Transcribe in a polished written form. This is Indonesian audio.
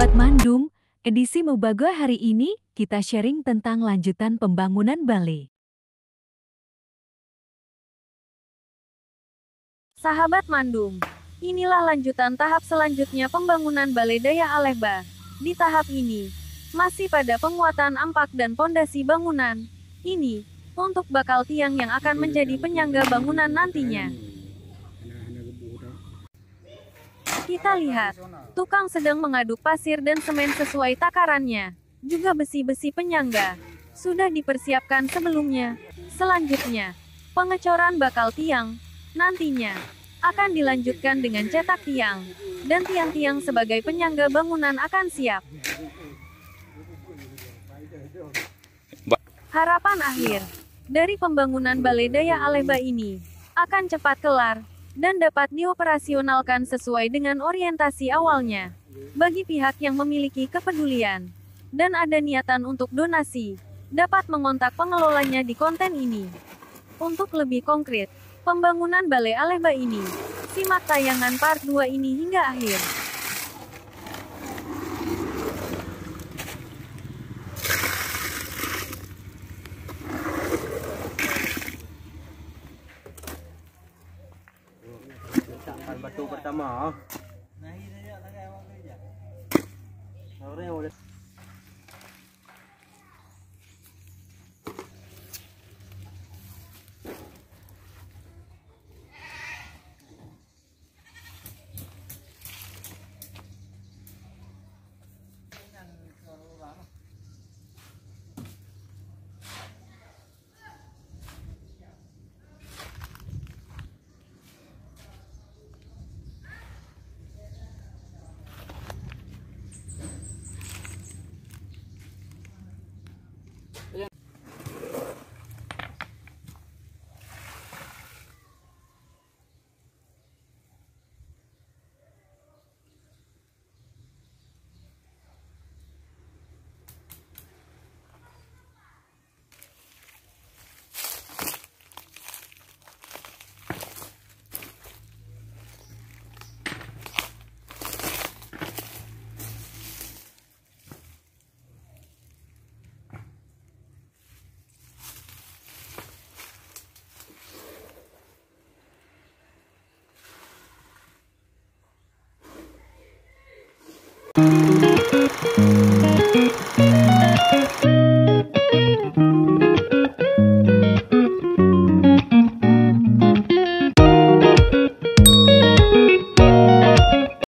Sahabat Mandum, edisi Mubago hari ini kita sharing tentang lanjutan pembangunan balai. Sahabat Mandum, inilah lanjutan tahap selanjutnya pembangunan Balai Daya Aleba. Di tahap ini, masih pada penguatan ampak dan pondasi bangunan. Ini, untuk bakal tiang yang akan menjadi penyangga bangunan nantinya. Kita lihat, tukang sedang mengaduk pasir dan semen sesuai takarannya. Juga besi-besi penyangga. Sudah dipersiapkan sebelumnya. Selanjutnya, pengecoran bakal tiang. Nantinya, akan dilanjutkan dengan cetak tiang. Dan tiang-tiang sebagai penyangga bangunan akan siap. Harapan akhir dari pembangunan Balai Daya Aleba ini akan cepat kelar dan dapat dioperasionalkan sesuai dengan orientasi awalnya. Bagi pihak yang memiliki kepedulian dan ada niatan untuk donasi, dapat mengontak pengelolanya di konten ini. Untuk lebih konkret, pembangunan Balai Aleba ini, simak tayangan part 2 ini hingga akhir. Batu pertama. Nah, ini dia lagi. Orang yang udah